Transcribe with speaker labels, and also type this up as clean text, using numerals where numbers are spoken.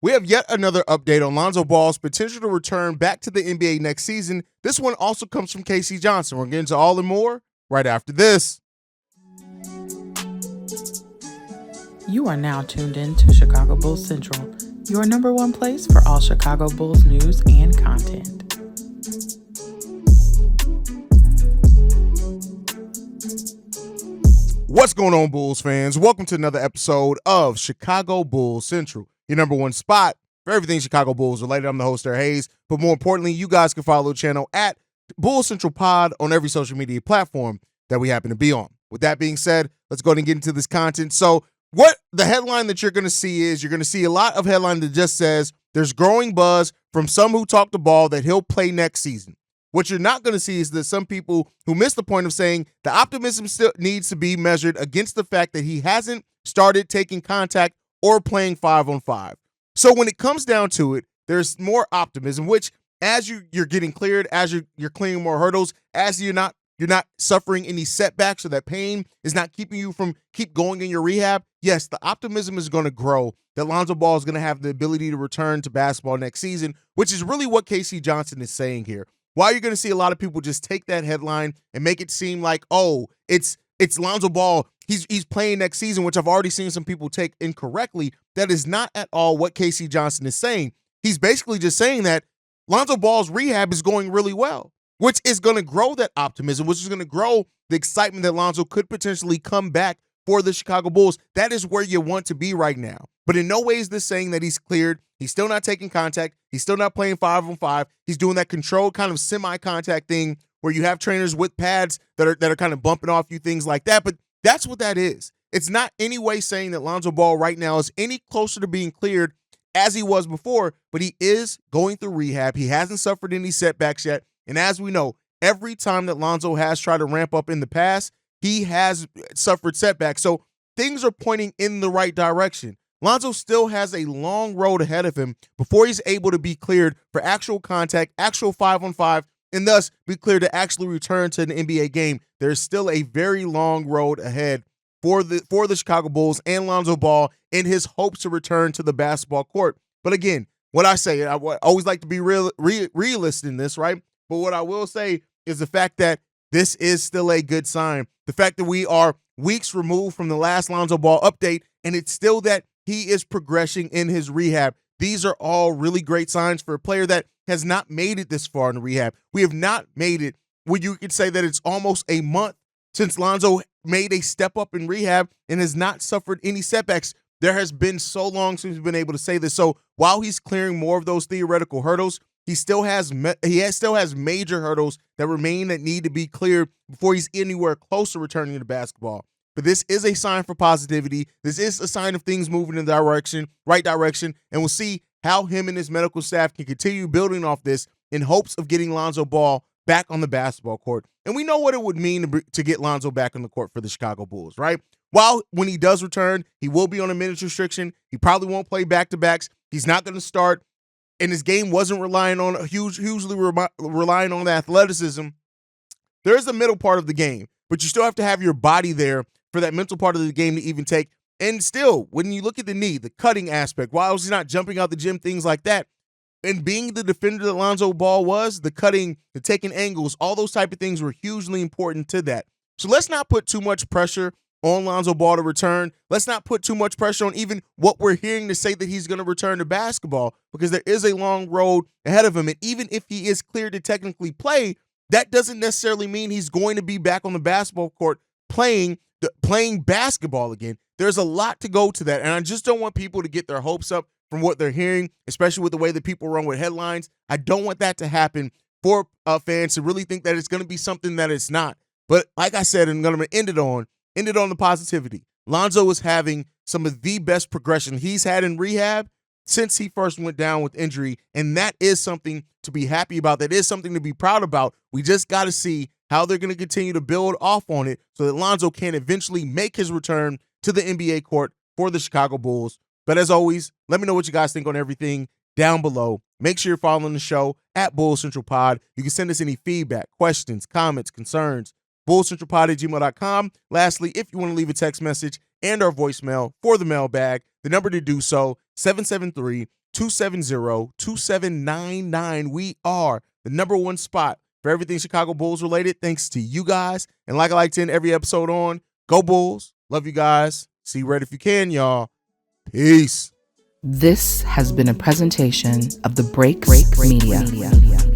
Speaker 1: We have yet another update on Lonzo Ball's potential to return back to the NBA next season. This one also comes from Casey Johnson. We're getting to all and more right after this.
Speaker 2: You are now tuned in to Chicago Bulls Central, your number one place for all Chicago Bulls news and content.
Speaker 1: What's going on, Bulls fans? Welcome to another episode of Chicago Bulls Central, your number one spot for everything Chicago Bulls related. I'm the host, Haize, but more importantly, you guys can follow the channel at Bulls Central Pod on every social media platform that we happen to be on. With that being said, let's go ahead and get into this content. So what the headline that you're going to see is you're going to see a lot of headline that just says there's growing buzz from some who talk the ball that he'll play next season. What you're not going to see is that some people who miss the point of saying the optimism still needs to be measured against the fact that he hasn't started taking contact or playing 5-on-5. So when it comes down to it, there's more optimism, which as you're getting cleared, as you're clearing more hurdles, as you're not suffering any setbacks, so that pain is not keeping you from keep going in your rehab. Yes, the optimism is going to grow that Lonzo Ball is going to have the ability to return to basketball next season, which is really what Casey Johnson is saying here. While you're going to see a lot of people just take that headline and make it seem like, oh, it's Lonzo Ball, he's playing next season, which I've already seen some people take incorrectly. That is not at all what Casey Johnson is saying. He's basically just saying that Lonzo Ball's rehab is going really well, which is going to grow that optimism, which is going to grow the excitement that Lonzo could potentially come back for the Chicago Bulls. That is where you want to be right now. But in no way is this saying that he's cleared. He's still not taking contact. He's still not playing 5-on-5. He's doing that controlled kind of semi-contact thing where you have trainers with pads that are kind of bumping off you, things like that. But that's what that is. It's not any way saying that Lonzo Ball right now is any closer to being cleared as he was before, but he is going through rehab. He hasn't suffered any setbacks yet. And as we know, every time that Lonzo has tried to ramp up in the past, he has suffered setbacks. So things are pointing in the right direction. Lonzo still has a long road ahead of him before he's able to be cleared for actual contact, actual 5-on-5, and thus be cleared to actually return to an NBA game. There's still a very long road ahead for the Chicago Bulls and Lonzo Ball in his hopes to return to the basketball court. But again, what I say, I always like to be realist in this, right? But what I will say is the fact that this is still a good sign. The fact that we are weeks removed from the last Lonzo Ball update, and it's still that he is progressing in his rehab. These are all really great signs for a player that has not made it this far in rehab. We have not made it where you could say that it's almost a month since Lonzo made a step up in rehab and has not suffered any setbacks. There has been so long since we've been able to say this. So while he's clearing more of those theoretical hurdles, he still has major hurdles that remain that need to be cleared before he's anywhere close to returning to basketball. But this is a sign for positivity. This is a sign of things moving in the right direction, and we'll see how him and his medical staff can continue building off this in hopes of getting Lonzo Ball back on the basketball court. And we know what it would mean to get Lonzo back on the court for the Chicago Bulls, right? While when he does return, he will be on a minutes restriction. He probably won't play back-to-backs. He's not going to start. And his game wasn't relying on relying on the athleticism. There's the middle part of the game, but you still have to have your body there for that mental part of the game to even take. And still, when you look at the knee, the cutting aspect, while he's not jumping out the gym, things like that, and being the defender that Lonzo Ball was, the cutting, the taking angles, all those type of things were hugely important to that. So let's not put too much pressure on Lonzo Ball to return. Let's not put too much pressure on even what we're hearing to say that he's going to return to basketball, because there is a long road ahead of him. And even if he is cleared to technically play, that doesn't necessarily mean he's going to be back on the basketball court playing basketball again. There's a lot to go to that. And I just don't want people to get their hopes up from what they're hearing, especially with the way that people run with headlines. I don't want that to happen for fans to really think that it's going to be something that it's not. But like I said, I'm going to end it on the positivity. Lonzo is having some of the best progression he's had in rehab since he first went down with injury, and that is something to be happy about. That is something to be proud about. We just got to see how they're going to continue to build off on it so that Lonzo can eventually make his return to the NBA court for the Chicago Bulls. But as always, let me know what you guys think on everything down below. Make sure you're following the show at Bulls Central Pod. You can send us any feedback, questions, comments, concerns, bullscentralpod@gmail.com. Lastly, if you want to leave a text message and our voicemail for the mailbag, the number to do so, 270-2799. We are the number one spot for everything Chicago Bulls related, thanks to you guys. And like I like to end every episode on, go Bulls. Love you guys. See you right if you can, y'all. Peace.
Speaker 2: This has been a presentation of the Break Media.